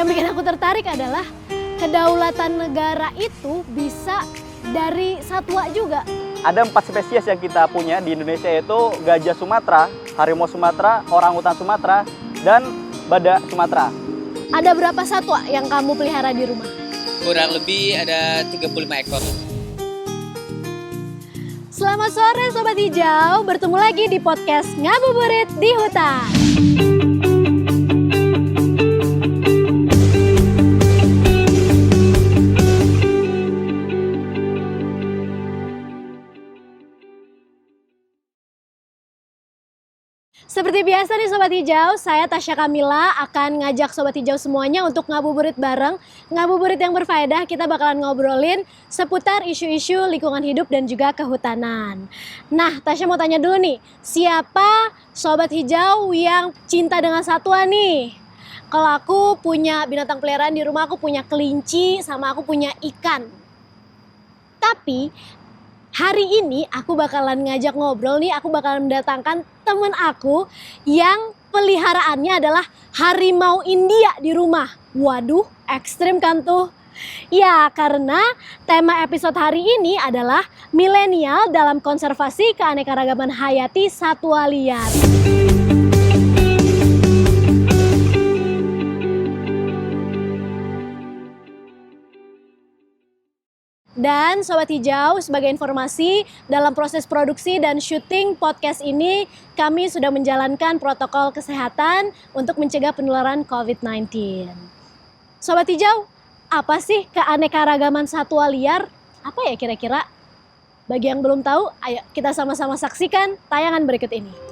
Yang bikin aku tertarik adalah kedaulatan negara itu bisa dari satwa juga. Ada 4 spesies yang kita punya di Indonesia, yaitu gajah Sumatera, harimau Sumatera, orangutan Sumatera, dan badak Sumatera. Ada berapa satwa yang kamu pelihara di rumah? Kurang lebih ada 35 ekor. Selamat sore Sobat Hijau, bertemu lagi di podcast Ngabuburit di Hutan. Seperti biasa nih Sobat Hijau, saya Tasya Kamila akan ngajak Sobat Hijau semuanya untuk ngabuburit bareng. Ngabuburit yang berfaedah, kita bakalan ngobrolin seputar isu-isu lingkungan hidup dan juga kehutanan. Nah, Tasya mau tanya dulu nih, siapa Sobat Hijau yang cinta dengan satwa nih? Kalau aku punya binatang peliharaan di rumah, aku punya kelinci sama aku punya ikan. Tapi hari ini aku bakalan ngajak ngobrol nih, aku bakalan mendatangkan temen aku yang peliharaannya adalah harimau India di rumah. Waduh, ekstrim kan tuh? Ya, karena tema episode hari ini adalah milenial dalam konservasi keanekaragaman hayati satwa liar. Dan Sobat Hijau, sebagai informasi, dalam proses produksi dan syuting podcast ini, kami sudah menjalankan protokol kesehatan untuk mencegah penularan COVID-19. Sobat Hijau, apa sih keanekaragaman satwa liar? Apa ya kira-kira? Bagi yang belum tahu, ayo kita sama-sama saksikan tayangan berikut ini.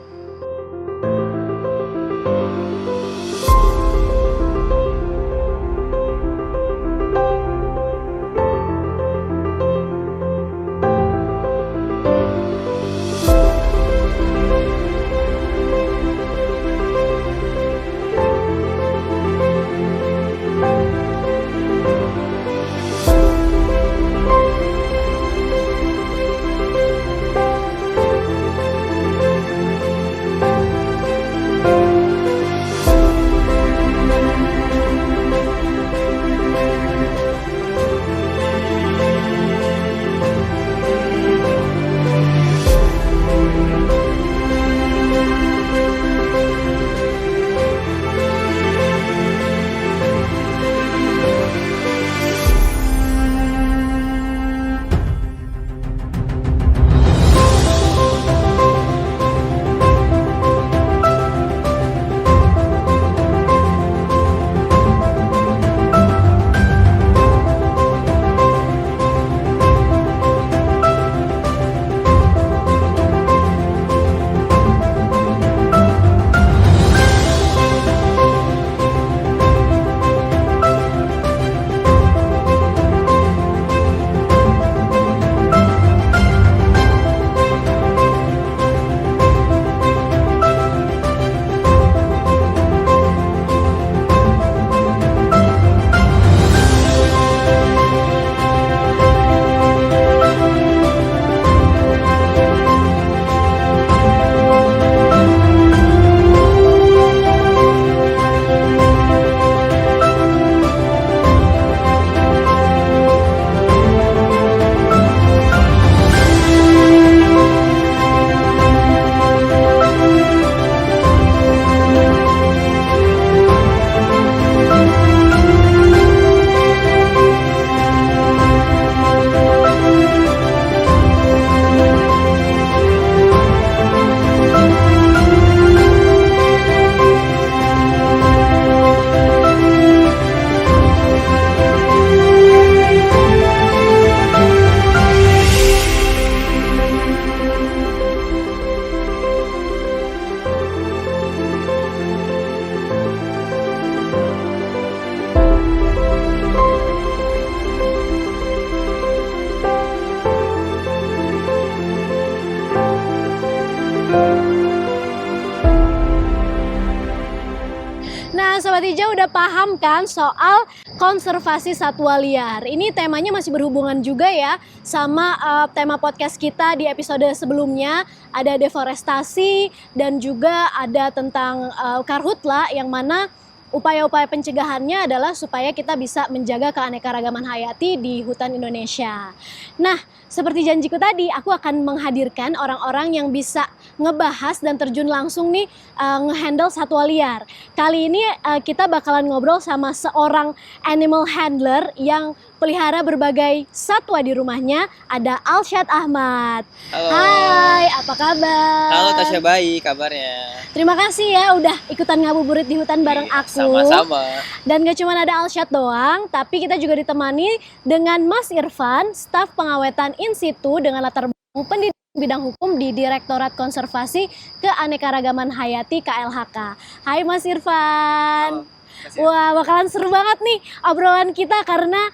Sobat Hijau udah paham kan soal konservasi satwa liar. Ini temanya masih berhubungan juga ya sama tema podcast kita di episode sebelumnya. Ada deforestasi dan juga ada tentang karhutla yang mana upaya-upaya pencegahannya adalah supaya kita bisa menjaga keanekaragaman hayati di hutan Indonesia. Nah, seperti janjiku tadi, aku akan menghadirkan orang-orang yang bisa ngebahas dan terjun langsung nih ngehandle satwa liar. Kali ini kita bakalan ngobrol sama seorang animal handler yang pelihara berbagai satwa di rumahnya. Ada Alsyad Ahmad. Halo. Hai, apa kabar? Halo Tasya, baik kabarnya. Terima kasih ya udah ikutan ngabuburit di hutan bareng Iya, aku. Sama-sama. Dan gak cuma ada Alsyad doang, tapi kita juga ditemani dengan Mas Irfan, staf pengawetan in situ dengan latar belakang pendidikan bidang hukum di Direktorat Konservasi Keanekaragaman Hayati KLHK. Hai Mas Irfan. Wah, bakalan seru banget nih obrolan kita karena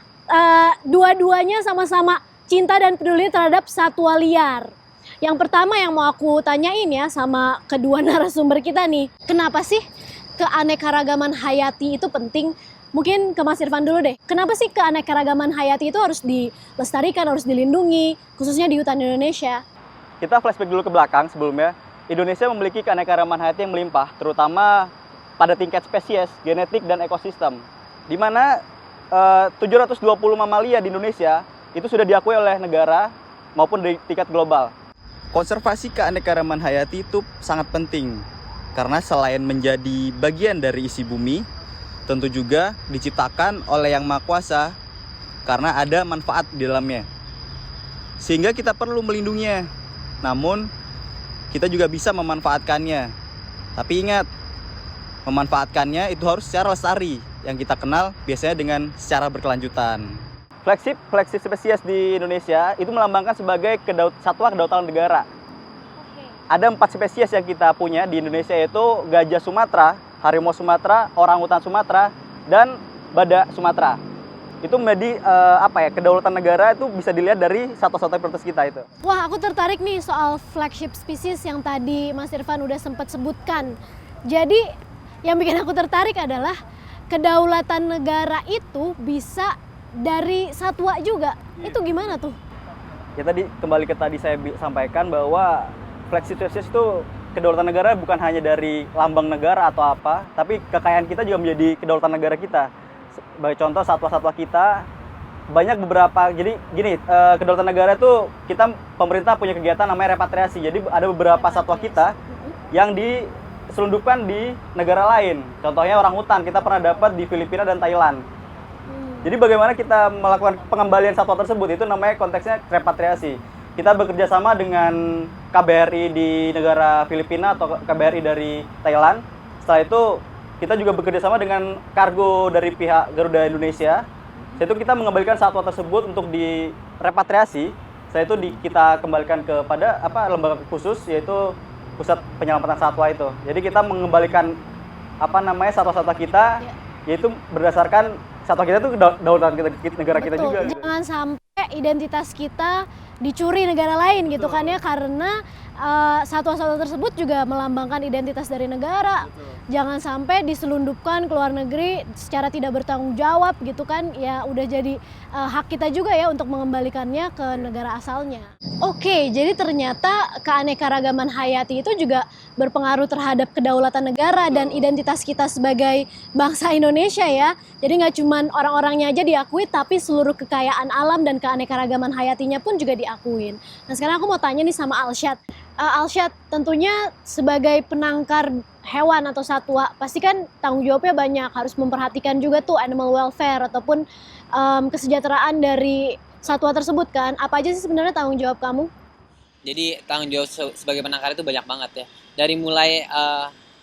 dua-duanya sama-sama cinta dan peduli terhadap satwa liar. Yang pertama yang mau aku tanyain ya sama kedua narasumber kita nih, kenapa sih keanekaragaman hayati itu penting? Mungkin ke Mas Irfan dulu deh. Kenapa sih keanekaragaman hayati itu harus dilestarikan, harus dilindungi, khususnya di hutan Indonesia? Kita flashback dulu ke belakang sebelumnya. Indonesia memiliki keanekaragaman hayati yang melimpah, terutama pada tingkat spesies, genetik, dan ekosistem. Di mana 720 mamalia di Indonesia itu sudah diakui oleh negara maupun di tingkat global. Konservasi keanekaragaman hayati itu sangat penting karena selain menjadi bagian dari isi bumi, tentu juga diciptakan oleh Yang Maha Kuasa karena ada manfaat di dalamnya. Sehingga kita perlu melindunginya. Namun kita juga bisa memanfaatkannya. Tapi ingat, memanfaatkannya itu harus secara lestari, yang kita kenal biasanya dengan secara berkelanjutan. Flagship spesies di Indonesia itu melambangkan sebagai satwa kedaulatan negara. Ada 4 spesies yang kita punya di Indonesia, yaitu gajah Sumatera, harimau Sumatera, orangutan Sumatera, dan badak Sumatera. Itu menjadi kedaulatan negara itu bisa dilihat dari satwa-satwa prioritas kita itu. Wah, aku tertarik nih soal flagship species yang tadi Mas Irfan udah sempat sebutkan. Jadi yang bikin aku tertarik adalah kedaulatan negara itu bisa dari satwa juga. Itu gimana tuh? Ya tadi kembali ke tadi saya sampaikan bahwa flagship species itu kedaulatan negara bukan hanya dari lambang negara atau apa, tapi kekayaan kita juga menjadi kedaulatan negara kita. Sebagai contoh satwa-satwa kita banyak beberapa. Jadi gini, kedaulatan negara itu pemerintah punya kegiatan namanya repatriasi. Jadi ada beberapa satwa kita yang diselundupkan di negara lain. Contohnya orangutan kita pernah dapat di Filipina dan Thailand. Jadi bagaimana kita melakukan pengembalian satwa tersebut, itu namanya konteksnya repatriasi. Kita bekerja sama dengan KBRI di negara Filipina atau KBRI dari Thailand. Setelah itu kita juga bekerja sama dengan kargo dari pihak Garuda Indonesia. Setelah itu kita mengembalikan satwa tersebut untuk direpatriasi. Setelah itu kita kembalikan kepada lembaga khusus, yaitu Pusat Penyelamatan Satwa itu. Jadi kita mengembalikan satwa-satwa kita, yaitu berdasarkan satwa kita itu kedaulatan negara kita juga. Jangan sampai identitas kita dicuri negara lain gitu kan ya, karena satwa-satwa tersebut juga melambangkan identitas dari negara. Jangan sampai diselundupkan ke luar negeri secara tidak bertanggung jawab gitu kan, ya udah jadi hak kita juga ya untuk mengembalikannya ke negara asalnya. Oke, jadi ternyata keanekaragaman hayati itu juga berpengaruh terhadap kedaulatan negara dan identitas kita sebagai bangsa Indonesia ya. Jadi nggak cuma orang-orangnya aja diakui, tapi seluruh kekayaan alam dan keanekaragaman hayatinya pun juga diakuin. Nah sekarang aku mau tanya nih sama Alsyad. Alsyad, tentunya sebagai penangkar hewan atau satwa, pasti kan tanggung jawabnya banyak, harus memperhatikan juga tuh animal welfare ataupun kesejahteraan dari satwa tersebut kan. Apa aja sih sebenarnya tanggung jawab kamu? Jadi tanggung jawab sebagai penangkar itu banyak banget ya. Dari mulai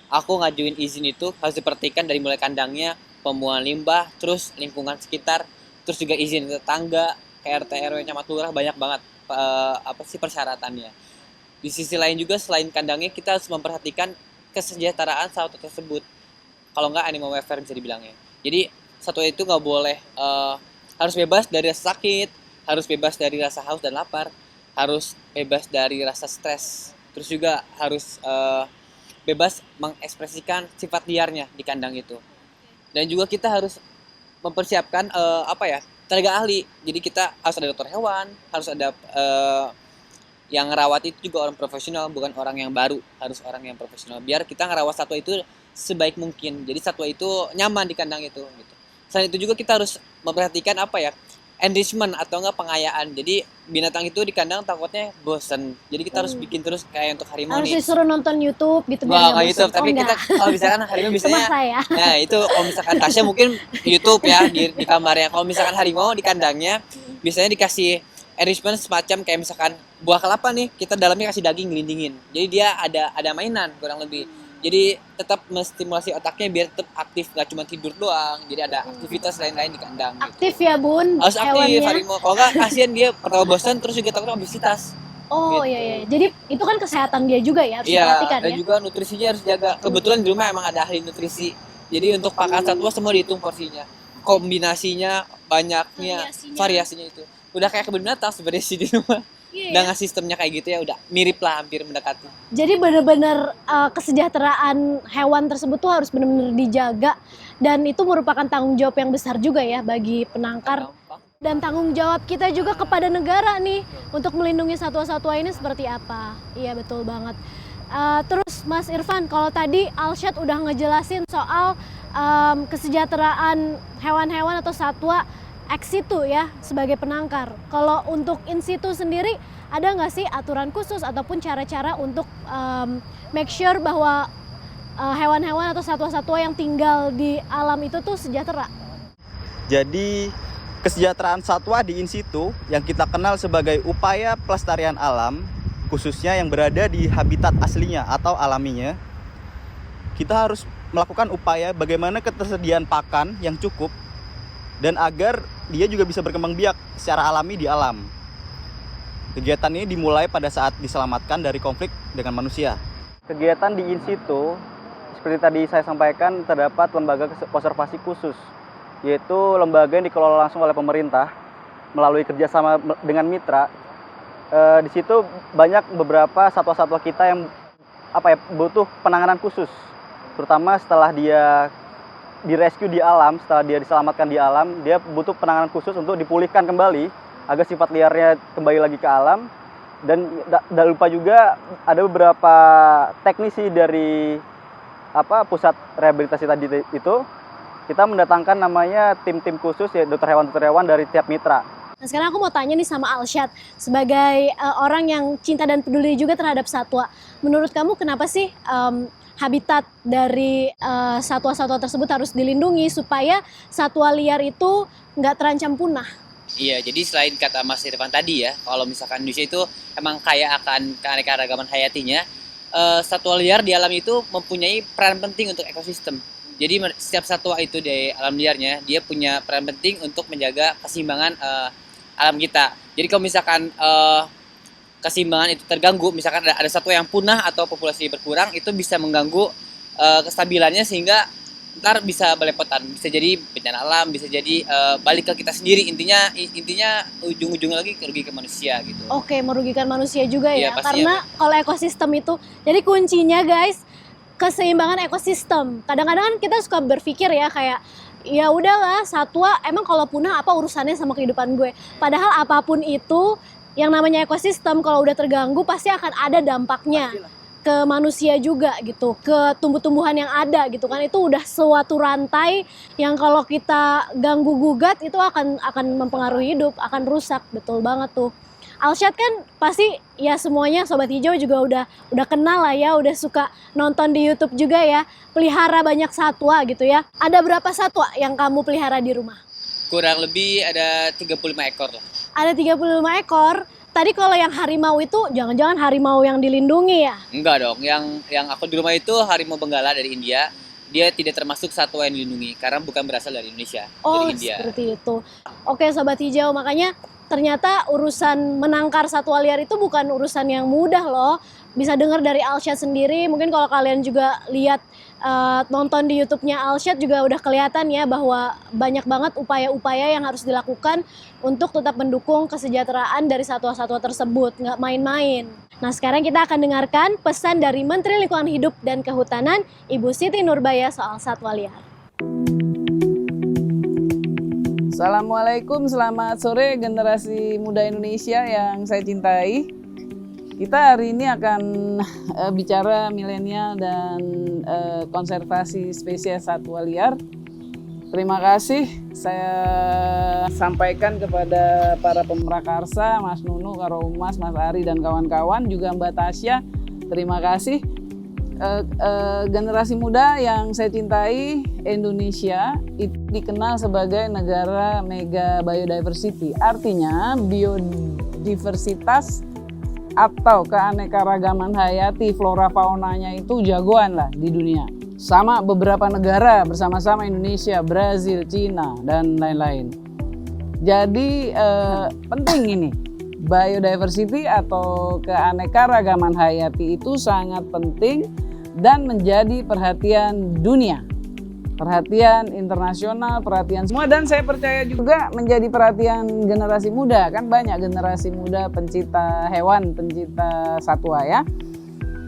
aku ngajuin izin itu harus diperhatikan dari mulai kandangnya, pembuangan limbah, terus lingkungan sekitar, terus juga izin tetangga, RT RW camat lurah, banyak banget persyaratannya. Di sisi lain juga selain kandangnya kita harus memperhatikan kesejahteraan satwa tersebut. Kalau nggak animal welfare bisa dibilangnya. Jadi satwa itu nggak boleh harus bebas dari rasa sakit, harus bebas dari rasa haus dan lapar, harus bebas dari rasa stres. Terus juga harus bebas mengekspresikan sifat liarnya di kandang itu. Dan juga kita harus mempersiapkan tenaga ahli. Jadi kita harus ada dokter hewan, harus ada yang ngerawat itu juga orang profesional, bukan orang yang baru, harus orang yang profesional. Biar kita ngerawat satwa itu sebaik mungkin. Jadi satwa itu nyaman di kandang itu gitu. Selain itu juga kita harus memperhatikan enrichment atau enggak pengayaan. Jadi binatang itu di kandang takutnya bosen. Jadi kita harus bikin terus kayak untuk harimau Harus nih. disuruh nonton YouTube gitu biar Wah, nggak YouTube, bosen. tapi Oh, kita enggak. kalau misalkan harimau Itu biasanya mah saya. nah itu kalau misalkan Tasya mungkin YouTube ya di kamarnya. Kalau misalkan harimau di kandangnya biasanya dikasih enrichment semacam kayak misalkan buah kelapa nih, kita dalamnya kasih daging gelindingin. Jadi dia ada mainan kurang lebih. Jadi tetap menstimulasi otaknya biar tetap aktif, nggak cuma tidur doang. Jadi ada aktivitas lain-lain di kandang. Gitu. Aktif ya Bun Harus aktif hewannya. harimau. Kalau nggak kasihan dia pertama bosan terus juga takut obesitas. Oh Gitu. iya. Jadi itu kan kesehatan dia juga ya harus Iya, diperhatikan dan ya. juga nutrisinya harus jaga. Kebetulan di rumah emang ada ahli nutrisi. Jadi untuk pakan satwa semua dihitung porsinya. Kombinasinya, banyaknya, variasinya itu. Udah kayak kebun binatang sebenarnya sih di rumah. Iya, Udah ya. ngasih sistemnya kayak gitu ya, udah mirip lah, hampir mendekati. Jadi benar-benar kesejahteraan hewan tersebut tuh harus benar-benar dijaga dan itu merupakan tanggung jawab yang besar juga ya bagi penangkar Gampang. dan tanggung jawab kita juga kepada negara nih untuk melindungi satwa-satwa ini seperti apa. Iya betul banget. Terus Mas Irfan, kalau tadi Alsyad udah ngejelasin soal kesejahteraan hewan-hewan atau satwa ex situ ya sebagai penangkar. Kalau untuk in situ sendiri ada nggak sih aturan khusus ataupun cara-cara untuk make sure bahwa hewan-hewan atau satwa-satwa yang tinggal di alam itu tuh sejahtera? Jadi kesejahteraan satwa di in situ yang kita kenal sebagai upaya pelestarian alam, khususnya yang berada di habitat aslinya atau alaminya, kita harus melakukan upaya bagaimana ketersediaan pakan yang cukup dan agar dia juga bisa berkembang biak secara alami di alam. Kegiatan ini dimulai pada saat diselamatkan dari konflik dengan manusia. Kegiatan di in situ, seperti tadi saya sampaikan, terdapat lembaga konservasi khusus, yaitu lembaga yang dikelola langsung oleh pemerintah melalui kerjasama dengan mitra. Di situ banyak beberapa satwa-satwa kita yang butuh penanganan khusus, terutama setelah dia direscue di alam, setelah dia diselamatkan di alam, dia butuh penanganan khusus untuk dipulihkan kembali agar sifat liarnya kembali lagi ke alam. Dan tidak lupa juga ada beberapa teknisi dari pusat rehabilitasi tadi itu, kita mendatangkan namanya tim-tim khusus ya dokter hewan dari tiap mitra. Nah sekarang aku mau tanya nih sama Alsyad sebagai orang yang cinta dan peduli juga terhadap satwa. Menurut kamu kenapa sih habitat dari satwa-satwa tersebut harus dilindungi supaya satwa liar itu nggak terancam punah? Iya, jadi selain kata Mas Irfan tadi ya, kalau misalkan Indonesia itu emang kaya akan keanekaragaman hayatinya, satwa liar di alam itu mempunyai peran penting untuk ekosistem. Jadi setiap satwa itu di alam liarnya, dia punya peran penting untuk menjaga keseimbangan alam kita. Jadi kalau misalkan keseimbangan itu terganggu, misalkan ada satwa yang punah atau populasi berkurang, itu bisa mengganggu kestabilannya sehingga ntar bisa belepotan, bisa jadi bencana alam, bisa jadi balik ke kita sendiri. Intinya ujung-ujungnya lagi rugi ke manusia gitu. Oke, merugikan manusia juga ya, Iya, pastinya. karena kalau ekosistem itu, jadi kuncinya guys, keseimbangan ekosistem. Kadang-kadang kan kita suka berpikir ya kayak, ya udahlah satwa emang kalau punah apa urusannya sama kehidupan gue. Padahal apapun itu, yang namanya ekosistem kalau udah terganggu pasti akan ada dampaknya ke manusia juga gitu, ke tumbuh-tumbuhan yang ada gitu kan. Itu udah suatu rantai yang kalau kita ganggu gugat itu akan mempengaruhi hidup, akan rusak. Betul banget tuh. Alsyad kan pasti ya semuanya Sobat Hijau juga udah kenal lah ya, udah suka nonton di YouTube juga ya, pelihara banyak satwa gitu ya. Ada berapa satwa yang kamu pelihara di rumah? Kurang lebih ada 35 ekor lah. Ada 35 ekor. Tadi kalau yang harimau itu jangan-jangan harimau yang dilindungi ya? Enggak dong, yang aku di rumah itu harimau benggala dari India. Dia tidak termasuk satwa yang dilindungi karena bukan berasal dari Indonesia, Oh, dari India. seperti itu. Oke Sobat Hijau, makanya ternyata urusan menangkar satwa liar itu bukan urusan yang mudah loh. Bisa dengar dari Alsyad sendiri, mungkin kalau kalian juga lihat nonton di YouTube-nya Alsyad juga udah kelihatan ya bahwa banyak banget upaya-upaya yang harus dilakukan untuk tetap mendukung kesejahteraan dari satwa-satwa tersebut, nggak main-main. Nah sekarang kita akan dengarkan pesan dari Menteri Lingkungan Hidup dan Kehutanan, Ibu Siti Nurbaya soal satwa liar. Assalamualaikum, selamat sore generasi muda Indonesia yang saya cintai. Kita hari ini akan bicara milenial dan konservasi spesies satwa liar. Terima kasih saya sampaikan kepada para pemrakarsa, Mas Nunu, Karo Umas, Mas Ari dan kawan-kawan, juga Mbak Tasya. Terima kasih. Generasi muda yang saya cintai, Indonesia itu dikenal sebagai negara mega biodiversity. Artinya biodiversitas atau keanekaragaman hayati flora faunanya itu jagoan lah di dunia. Sama beberapa negara bersama-sama Indonesia, Brazil, Cina dan lain-lain. Jadi penting ini. Biodiversity atau keanekaragaman hayati itu sangat penting dan menjadi perhatian dunia. Perhatian internasional, perhatian semua, dan saya percaya juga menjadi perhatian generasi muda. Kan banyak generasi muda pencinta hewan, pencinta satwa ya.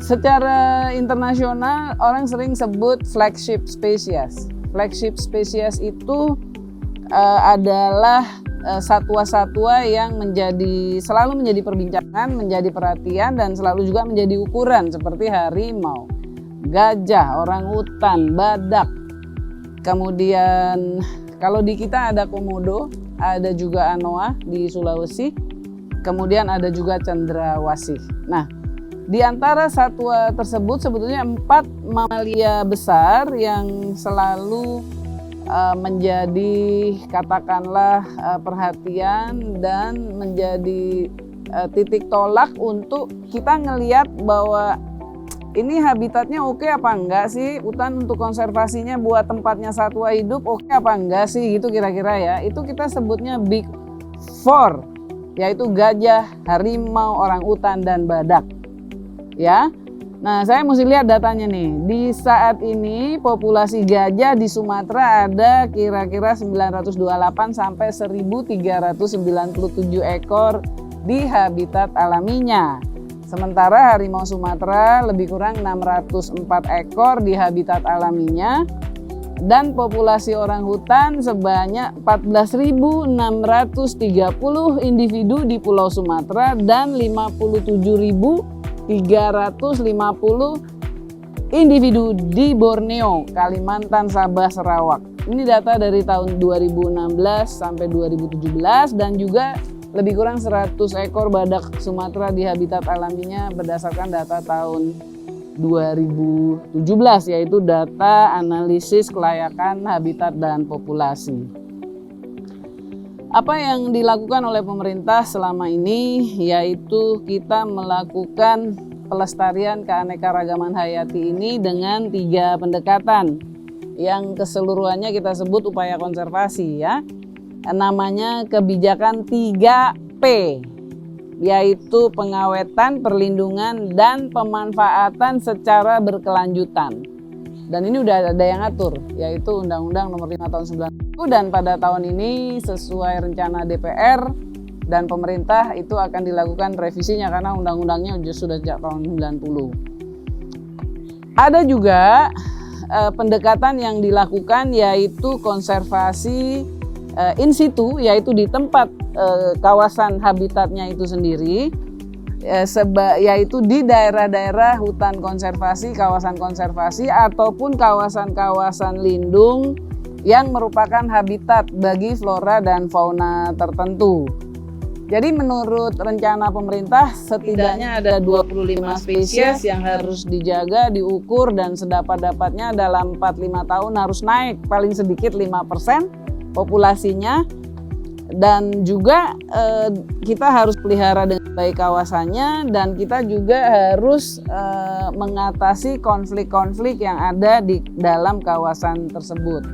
Secara internasional orang sering sebut flagship species. Flagship species itu adalah satwa-satwa yang selalu menjadi perbincangan, menjadi perhatian, dan selalu juga menjadi ukuran seperti harimau, gajah, orangutan, badak. Kemudian kalau di kita ada komodo, ada juga anoa di Sulawesi, kemudian ada juga cendrawasih. Nah, di antara satwa tersebut sebetulnya 4 mamalia besar yang selalu menjadi katakanlah perhatian dan menjadi titik tolak untuk kita ngelihat bahwa ini habitatnya oke apa enggak sih, hutan untuk konservasinya buat tempatnya satwa hidup oke apa enggak sih, gitu kira-kira ya. Itu kita sebutnya Big Four, yaitu gajah, harimau, orangutan, dan badak ya. Nah, saya mesti lihat datanya nih. Di saat ini populasi gajah di Sumatera ada kira-kira 928 sampai 1397 ekor di habitat alaminya. Sementara harimau Sumatera lebih kurang 604 ekor di habitat alaminya. Dan populasi orangutan sebanyak 14.630 individu di Pulau Sumatera dan 57.350 individu di Borneo, Kalimantan, Sabah, Sarawak. Ini data dari tahun 2016 sampai 2017 dan juga lebih kurang 100 ekor badak Sumatera di habitat alaminya berdasarkan data tahun 2017, yaitu data analisis kelayakan habitat dan populasi. Apa yang dilakukan oleh pemerintah selama ini yaitu kita melakukan pelestarian keanekaragaman hayati ini dengan 3 pendekatan yang keseluruhannya kita sebut upaya konservasi ya. Namanya kebijakan 3P, yaitu pengawetan, perlindungan, dan pemanfaatan secara berkelanjutan. Dan ini udah ada yang atur, yaitu Undang-Undang Nomor 5 Tahun 90, dan pada tahun ini sesuai rencana DPR dan pemerintah itu akan dilakukan revisinya karena undang-undangnya sudah sejak tahun 90. Ada juga pendekatan yang dilakukan yaitu konservasi in situ, yaitu di tempat kawasan habitatnya itu sendiri, yaitu di daerah-daerah hutan konservasi, kawasan konservasi, ataupun kawasan-kawasan lindung yang merupakan habitat bagi flora dan fauna tertentu. Jadi menurut rencana pemerintah setidaknya ada 25 spesies yang harus dijaga, diukur, dan sedapat-dapatnya dalam 4-5 tahun harus naik paling sedikit 5% populasinya, dan juga kita harus pelihara dengan baik kawasannya, dan kita juga harus mengatasi konflik-konflik yang ada di dalam kawasan tersebut.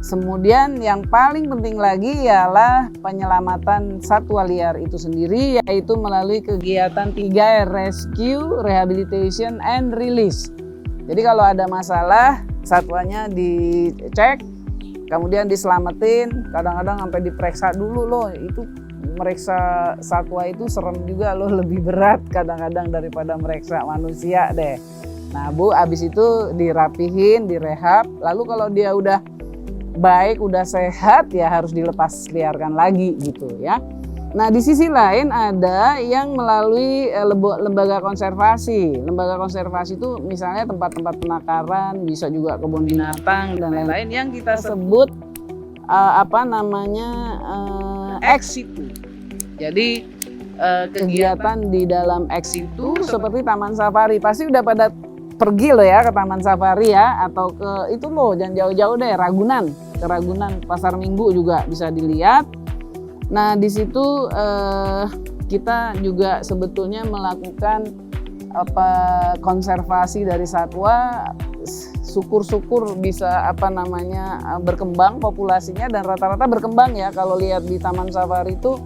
Kemudian yang paling penting lagi ialah penyelamatan satwa liar itu sendiri, yaitu melalui kegiatan 3R, Rescue, Rehabilitation, and Release. Jadi kalau ada masalah, satwanya dicek, kemudian diselamatin, kadang-kadang sampai diperiksa dulu loh. Itu meriksa satwa itu serem juga loh, lebih berat kadang-kadang daripada meriksa manusia deh. Nah Bu, abis itu dirapihin, direhab, lalu kalau dia udah baik, udah sehat, ya harus dilepas liarkan lagi gitu ya. Nah, di sisi lain ada yang melalui lembaga konservasi. Lembaga konservasi itu misalnya tempat-tempat penangkaran, bisa juga kebun binatang dan lain-lain yang kita sebut ex situ. Jadi kegiatan di dalam ex situ seperti taman safari. Pasti udah pada pergi loh ya ke taman safari ya, atau ke itu loh, jangan jauh-jauh deh, Ragunan. Ke Ragunan Pasar Minggu juga bisa dilihat. Nah, di situ kita juga sebetulnya melakukan konservasi dari satwa. Syukur-syukur bisa berkembang populasinya, dan rata-rata berkembang ya. Kalau lihat di Taman Safari itu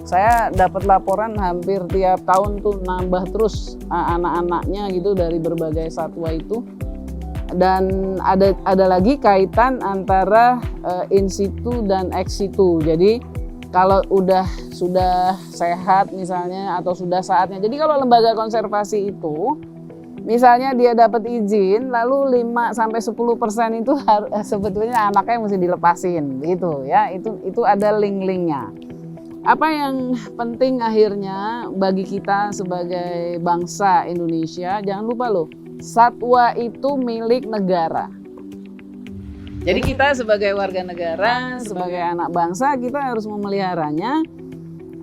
saya dapat laporan hampir tiap tahun tuh nambah terus anak-anaknya gitu dari berbagai satwa itu. Dan ada lagi kaitan antara in situ dan ex situ. Jadi kalau sudah sehat misalnya atau sudah saatnya. Jadi kalau lembaga konservasi itu misalnya dia dapat izin lalu 5-10% itu sebetulnya anaknya mesti dilepasin gitu ya. Itu ada link-linknya. Apa yang penting akhirnya bagi kita sebagai bangsa Indonesia, jangan lupa loh, satwa itu milik negara. Jadi kita sebagai warga negara, sebagai anak bangsa, kita harus memeliharanya,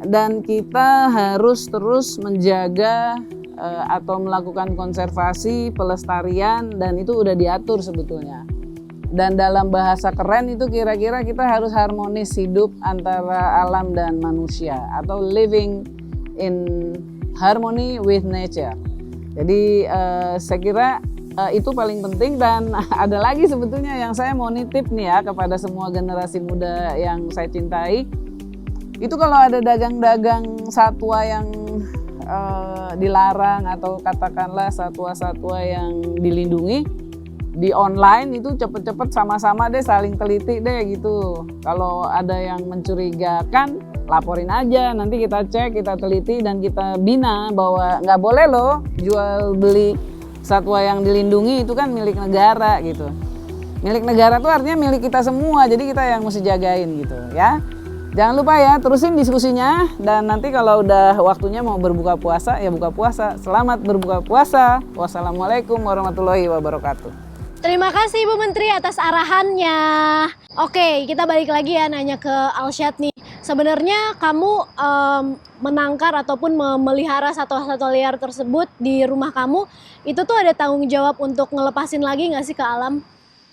dan kita harus terus menjaga atau melakukan konservasi, pelestarian, dan itu udah diatur sebetulnya. Dan dalam bahasa keren itu kira-kira kita harus harmonis hidup antara alam dan manusia, atau living in harmony with nature. Jadi saya kira itu paling penting. Dan ada lagi sebetulnya yang saya mau nitip nih ya kepada semua generasi muda yang saya cintai. Itu kalau ada dagang-dagang satwa yang dilarang, atau katakanlah satwa-satwa yang dilindungi di online, itu cepet-cepet sama-sama deh saling teliti deh gitu. Kalau ada yang mencurigakan, laporin aja, nanti kita cek, kita teliti, dan kita bina bahwa nggak boleh loh jual beli satwa yang dilindungi, itu kan milik negara gitu. Milik negara tuh artinya milik kita semua, jadi kita yang mesti jagain gitu ya. Jangan lupa ya, terusin diskusinya, dan nanti kalau udah waktunya mau berbuka puasa, ya buka puasa. Selamat berbuka puasa. Wassalamualaikum warahmatullahi wabarakatuh. Terima kasih Ibu Menteri atas arahannya. Oke, kita balik lagi ya nanya ke Alsyad nih. Sebenarnya kamu menangkar ataupun memelihara satwa-satwa liar tersebut di rumah kamu, itu tuh ada tanggung jawab untuk ngelepasin lagi nggak sih ke alam?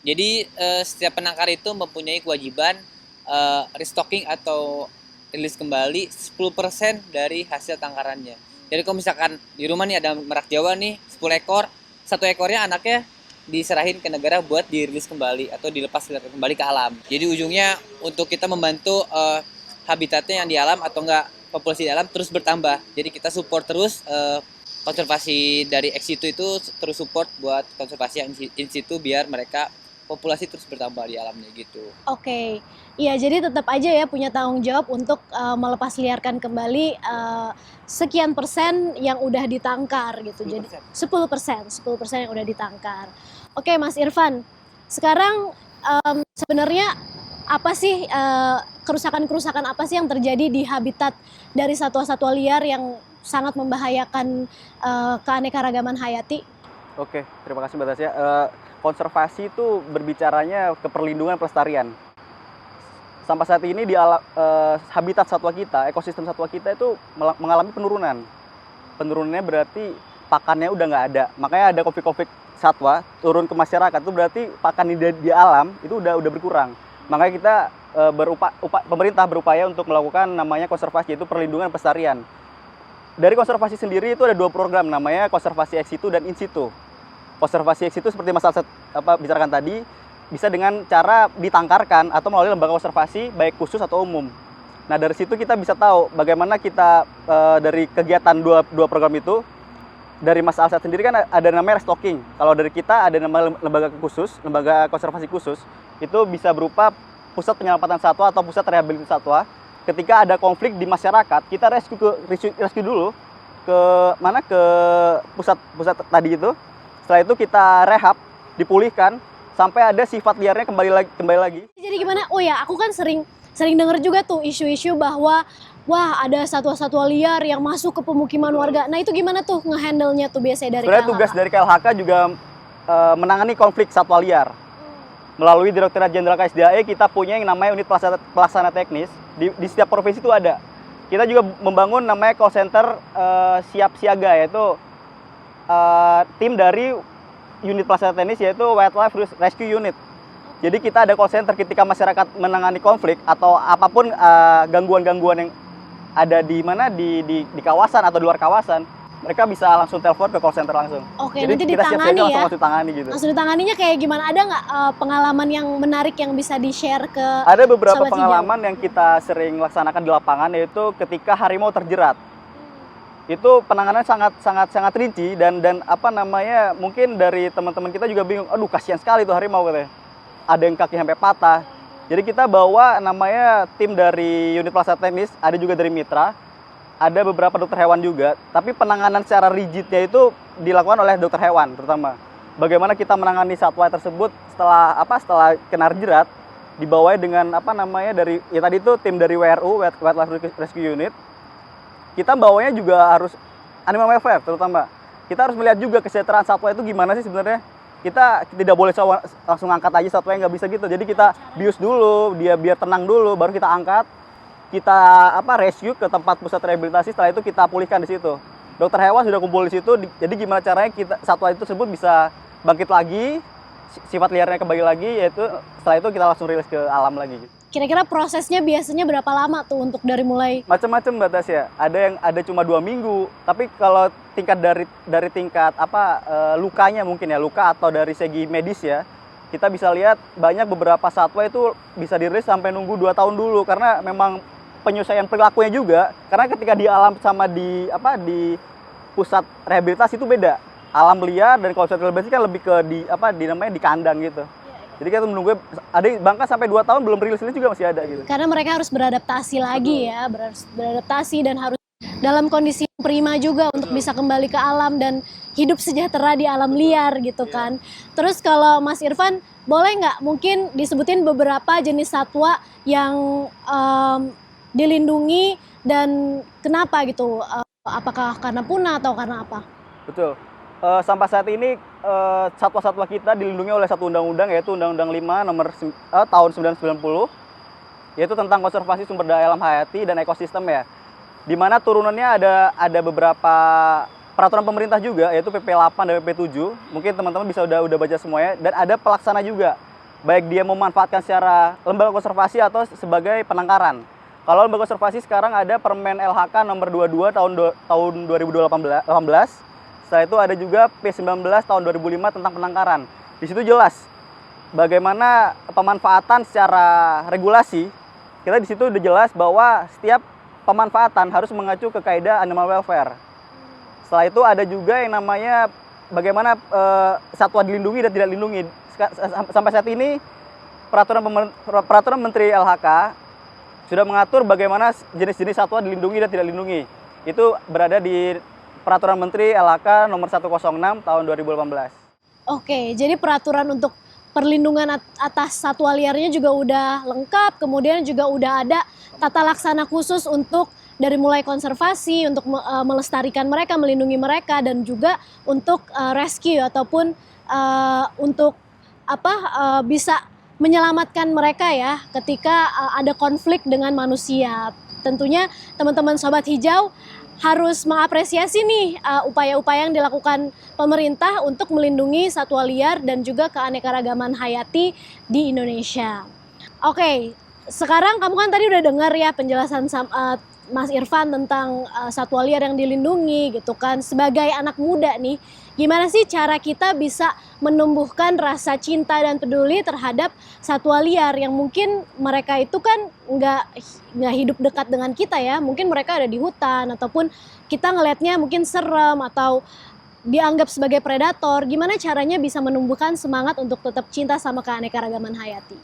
Jadi setiap penangkar itu mempunyai kewajiban restocking atau rilis kembali 10% dari hasil tangkarannya. Jadi kalau misalkan di rumah nih ada merak Jawa nih 10 ekor, 1 ekornya anaknya diserahin ke negara buat dirilis kembali atau dilepas kembali ke alam. Jadi ujungnya untuk kita membantu habitatnya yang di alam atau enggak populasi di alam terus bertambah. Jadi kita support terus konservasi dari ex situ itu terus support buat konservasi yang in situ biar mereka populasi terus bertambah di alamnya gitu. Oke, iya jadi tetap aja ya punya tanggung jawab untuk melepas liarkan kembali sekian persen yang udah ditangkar gitu. 10%. Jadi 10% yang udah ditangkar. Oke Mas Irfan, sekarang sebenarnya apa sih kerusakan-kerusakan apa sih yang terjadi di habitat dari satwa-satwa liar yang sangat membahayakan keanekaragaman hayati? Oke, terima kasih Mbak Tasya. Konservasi itu berbicaranya ke perlindungan pelestarian. Sampai saat ini di habitat satwa kita, ekosistem satwa kita itu mengalami penurunan. Penurunannya berarti pakannya udah nggak ada. Makanya ada konflik-konflik satwa turun ke masyarakat, itu berarti pakan di alam itu udah berkurang. Makanya kita pemerintah berupaya untuk melakukan namanya konservasi, yaitu perlindungan pelestarian. Dari konservasi sendiri itu ada 2 program, namanya konservasi ex situ dan in situ. Konservasi ex situ seperti Mas Alsyad bicarakan tadi, bisa dengan cara ditangkarkan atau melalui lembaga konservasi baik khusus atau umum. Nah dari situ kita bisa tahu bagaimana kita dari kegiatan dua program itu. Dari Mas Alsyad sendiri kan ada namanya restocking. Kalau dari kita ada nama lembaga khusus, lembaga konservasi khusus, itu bisa berupa pusat penyelamatan satwa atau pusat rehabilitasi satwa. Ketika ada konflik di masyarakat, kita rescue dulu ke mana, ke pusat tadi itu. Setelah itu kita rehab, dipulihkan sampai ada sifat liarnya kembali lagi. Jadi gimana? Oh ya, aku kan sering denger juga tuh isu-isu bahwa wah ada satwa-satwa liar yang masuk ke pemukiman warga. Nah itu gimana tuh ngehandle-nya tuh biasanya dari Sebenarnya KLHK? tugas dari KLHK juga menangani konflik satwa liar. Melalui Direktorat Jenderal KSDAE kita punya yang namanya unit pelaksana teknis. Di setiap provinsi itu ada. Kita juga membangun namanya call center siap siaga, yaitu tim dari unit pelaksana teknis, yaitu Wildlife Rescue Unit. Jadi kita ada call center ketika masyarakat menangani konflik atau apapun gangguan-gangguan yang ada di mana di kawasan atau di luar kawasan, mereka bisa langsung telepon ke call center langsung. Oke, Jadi nanti kita siap-siaga ditangani ya. langsung ditangani gitu. Langsung ditanganinya kayak gimana? Ada nggak pengalaman yang menarik yang bisa di-share ke Ada beberapa Sobat Hijau? pengalaman yang kita sering laksanakan di lapangan, yaitu ketika harimau terjerat. Itu penanganan sangat rinci dan apa namanya, mungkin dari teman-teman kita juga bingung, aduh kasihan sekali tuh harimau katanya. Ada yang kaki sampai patah. Jadi kita bawa namanya tim dari unit pelaksana teknis, ada juga dari mitra, ada beberapa dokter hewan juga, tapi penanganan secara rigidnya itu dilakukan oleh dokter hewan terutama. Bagaimana kita menangani satwa tersebut setelah kena jerat, dibawa dengan apa namanya dari ya tadi itu tim dari WRU, Wildlife Rescue Unit. Kita bawanya juga harus animal welfare terutama. Kita harus melihat juga kesejahteraan satwa itu gimana sih sebenarnya. Kita tidak boleh langsung angkat aja satwa yang nggak bisa gitu. Jadi kita bius dulu, dia biar tenang dulu, baru kita angkat, kita rescue ke tempat pusat rehabilitasi. Setelah itu kita pulihkan di situ. Dokter hewan sudah kumpul di situ. Jadi gimana caranya satwa itu tersebut bisa bangkit lagi, sifat liarnya kembali lagi, yaitu setelah itu kita langsung rilis ke alam lagi. Kira-kira prosesnya biasanya berapa lama tuh untuk dari mulai? Macam-macam Mbak Tasya. Ada yang ada cuma 2 minggu. Tapi kalau tingkat dari tingkat lukanya mungkin ya, luka atau dari segi medis ya, kita bisa lihat banyak beberapa satwa itu bisa dirilis sampai nunggu 2 tahun dulu karena memang penyesuaian perilakunya juga. Karena ketika di alam sama di pusat rehabilitasi itu beda. Alam liar dan kalau pusat rehabilitasi kan lebih ke di kandang gitu. Jadi kita menunggu, ada bahkan sampai 2 tahun belum rilis juga masih ada gitu. Karena mereka harus beradaptasi lagi ya, beradaptasi dan harus dalam kondisi yang prima juga untuk bisa kembali ke alam dan hidup sejahtera di alam liar gitu kan. Terus kalau Mas Irfan, boleh nggak mungkin disebutin beberapa jenis satwa yang dilindungi dan kenapa gitu? Apakah karena punah atau karena apa? Betul. Sampai saat ini satwa-satwa kita dilindungi oleh satu undang-undang, yaitu Undang-Undang 5 nomor tahun 1990, yaitu tentang konservasi sumber daya alam hayati dan ekosistem ya. Di mana turunannya ada beberapa peraturan pemerintah juga, yaitu PP 8 dan PP 7. Mungkin teman-teman bisa udah baca semuanya, dan ada pelaksana juga. Baik dia memanfaatkan secara lembaga konservasi atau sebagai penangkaran. Kalau lembaga konservasi sekarang ada Permen LHK nomor 22 tahun 2018. Setelah itu ada juga P19 tahun 2005 tentang penangkaran. Di situ jelas bagaimana pemanfaatan secara regulasi. Kita di situ udah jelas bahwa setiap pemanfaatan harus mengacu ke kaidah animal welfare. Setelah itu ada juga yang namanya bagaimana satwa dilindungi dan tidak dilindungi. Sampai saat ini peraturan Menteri LHK sudah mengatur bagaimana jenis-jenis satwa dilindungi dan tidak dilindungi. Itu berada di Peraturan Menteri LHK nomor 106 tahun 2018. Oke, jadi peraturan untuk perlindungan atas satwa liarnya juga udah lengkap, kemudian juga udah ada tata laksana khusus untuk dari mulai konservasi, untuk melestarikan mereka, melindungi mereka, dan juga untuk rescue ataupun untuk bisa menyelamatkan mereka ya ketika ada konflik dengan manusia. Tentunya teman-teman Sobat Hijau harus mengapresiasi nih upaya-upaya yang dilakukan pemerintah untuk melindungi satwa liar dan juga keanekaragaman hayati di Indonesia. Oke, sekarang kamu kan tadi udah dengar ya penjelasan Mas Irfan tentang satwa liar yang dilindungi gitu kan. Sebagai anak muda nih, gimana sih cara kita bisa menumbuhkan rasa cinta dan peduli terhadap satwa liar yang mungkin mereka itu kan nggak hidup dekat dengan kita ya. Mungkin mereka ada di hutan ataupun kita ngelihatnya mungkin serem atau dianggap sebagai predator. Gimana caranya bisa menumbuhkan semangat untuk tetap cinta sama keanekaragaman hayati?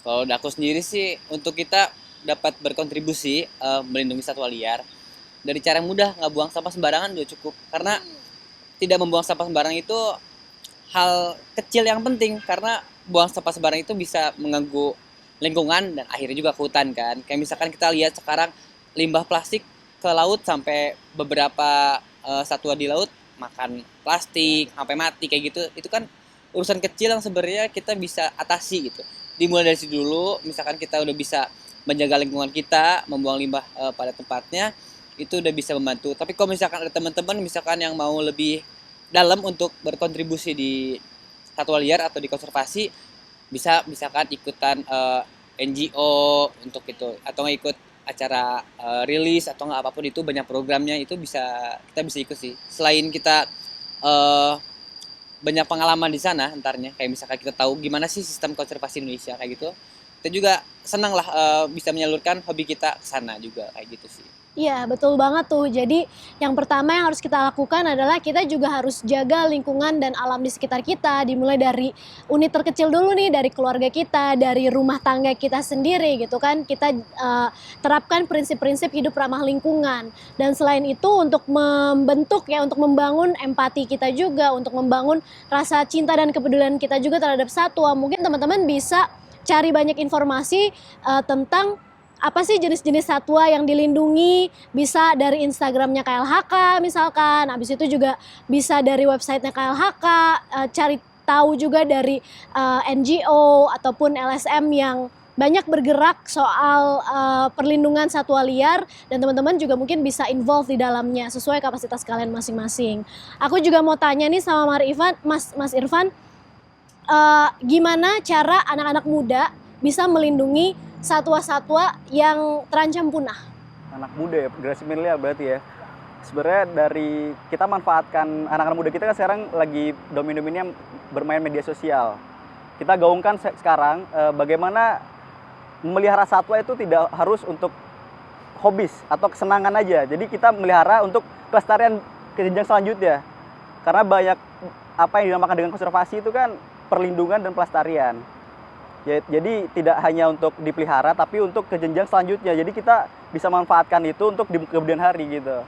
Kalau aku sendiri sih, untuk kita dapat berkontribusi melindungi satwa liar dari cara yang mudah, nggak buang sampah sembarangan udah cukup. Karena tidak membuang sampah sembarangan itu hal kecil yang penting, karena buang sampah sembarangan itu bisa mengganggu lingkungan dan akhirnya juga ke hutan kan. Kayak misalkan kita lihat sekarang limbah plastik ke laut sampai beberapa satwa di laut makan plastik sampai mati kayak gitu. Itu kan urusan kecil yang sebenarnya kita bisa atasi gitu. Dimulai dari situ dulu, misalkan kita udah bisa menjaga lingkungan kita, membuang limbah pada tempatnya, itu udah bisa membantu. Tapi kalau misalkan ada teman-teman misalkan yang mau lebih dalam untuk berkontribusi di satwa liar atau di konservasi, bisa misalkan ikutan NGO untuk itu, atau nggak ikut acara rilis atau nggak apapun itu, banyak programnya itu kita bisa ikut sih. Selain kita banyak pengalaman di sana antarnya, kayak misalkan kita tahu gimana sih sistem konservasi Indonesia kayak gitu, kita juga senang lah bisa menyalurkan hobi kita ke sana juga kayak gitu sih. Iya, betul banget tuh. Jadi yang pertama yang harus kita lakukan adalah kita juga harus jaga lingkungan dan alam di sekitar kita. Dimulai dari unit terkecil dulu nih, dari keluarga kita, dari rumah tangga kita sendiri gitu kan. Kita terapkan prinsip-prinsip hidup ramah lingkungan. Dan selain itu untuk membentuk ya, untuk membangun empati kita juga, untuk membangun rasa cinta dan kepedulian kita juga terhadap satwa. Mungkin teman-teman bisa cari banyak informasi tentang apa sih jenis-jenis satwa yang dilindungi, bisa dari Instagramnya KLHK misalkan, habis itu juga bisa dari websitenya KLHK, cari tahu juga dari NGO ataupun LSM yang banyak bergerak soal perlindungan satwa liar, dan teman-teman juga mungkin bisa involve di dalamnya sesuai kapasitas kalian masing-masing. Aku juga mau tanya nih sama Mas Irfan, gimana cara anak-anak muda bisa melindungi satwa-satwa yang terancam punah? Anak muda ya, generasi milenial berarti ya. Sebenarnya dari kita manfaatkan anak-anak muda kita kan sekarang lagi domin-dominnya bermain media sosial. Kita gaungkan sekarang bagaimana memelihara satwa itu tidak harus untuk hobis atau kesenangan aja. Jadi kita melihara untuk kelestarian ke jenjang selanjutnya. Karena banyak apa yang dinamakan dengan konservasi itu kan perlindungan dan pelestarian. Jadi tidak hanya untuk dipelihara tapi untuk ke jenjang selanjutnya. Jadi kita bisa manfaatkan itu untuk di kemudian hari gitu.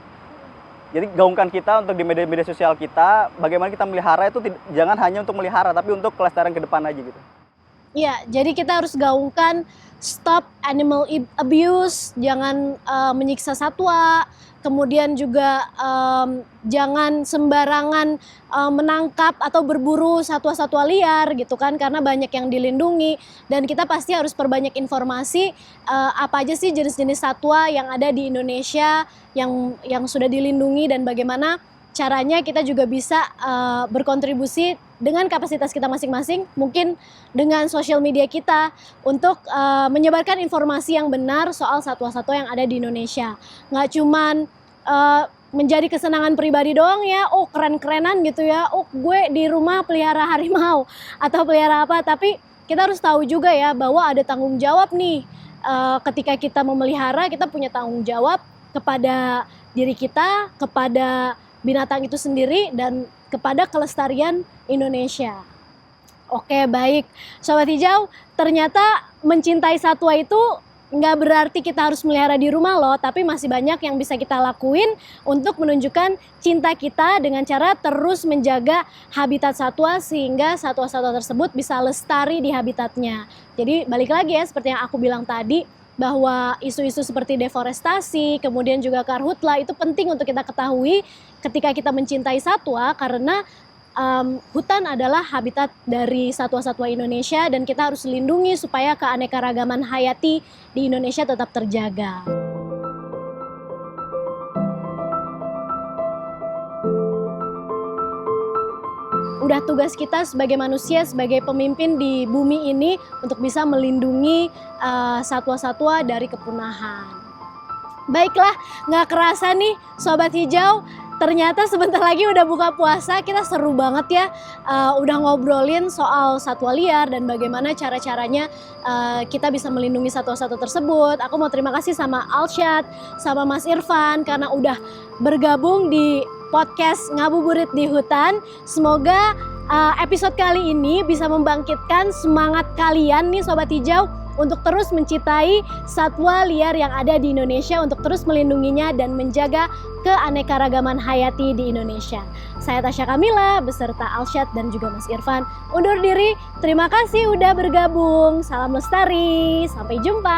Jadi gaungkan kita untuk di media sosial kita, bagaimana kita melihara itu jangan hanya untuk melihara tapi untuk kelestarian ke depan aja gitu. Iya, jadi kita harus gaungkan stop animal abuse, jangan menyiksa satwa, kemudian juga jangan sembarangan menangkap atau berburu satwa-satwa liar gitu kan, karena banyak yang dilindungi, dan kita pasti harus perbanyak informasi apa aja sih jenis-jenis satwa yang ada di Indonesia yang sudah dilindungi, dan bagaimana caranya kita juga bisa berkontribusi dengan kapasitas kita masing-masing, mungkin dengan sosial media kita untuk menyebarkan informasi yang benar soal satwa-satwa yang ada di Indonesia. Nggak cuman menjadi kesenangan pribadi doang ya, oh keren-kerenan gitu ya, oh gue di rumah pelihara harimau atau pelihara apa, tapi kita harus tahu juga ya bahwa ada tanggung jawab nih. Ketika kita memelihara, kita punya tanggung jawab kepada diri kita, kepada binatang itu sendiri, dan kepada kelestarian Indonesia. Oke, baik. Sobat Hijau, ternyata mencintai satwa itu nggak berarti kita harus melihara di rumah loh, tapi masih banyak yang bisa kita lakuin untuk menunjukkan cinta kita dengan cara terus menjaga habitat satwa sehingga satwa-satwa tersebut bisa lestari di habitatnya. Jadi balik lagi ya, seperti yang aku bilang tadi, bahwa isu-isu seperti deforestasi, kemudian juga karhutla itu penting untuk kita ketahui ketika kita mencintai satwa, karena hutan adalah habitat dari satwa-satwa Indonesia dan kita harus lindungi supaya keanekaragaman hayati di Indonesia tetap terjaga. Udah tugas kita sebagai manusia, sebagai pemimpin di bumi ini untuk bisa melindungi satwa-satwa dari kepunahan. Baiklah, nggak kerasa nih Sobat Hijau, ternyata sebentar lagi udah buka puasa. Kita seru banget ya, udah ngobrolin soal satwa liar dan bagaimana cara-caranya kita bisa melindungi satwa-satwa tersebut. Aku mau terima kasih sama Alshad, sama Mas Irfan karena udah bergabung di podcast Ngabuburit di Hutan. Semoga episode kali ini bisa membangkitkan semangat kalian nih Sobat Hijau untuk terus mencintai satwa liar yang ada di Indonesia, untuk terus melindunginya dan menjaga keanekaragaman hayati di Indonesia. Saya Tasya Kamila beserta Alshad dan juga Mas Irfan undur diri. Terima kasih udah bergabung. Salam lestari. Sampai jumpa.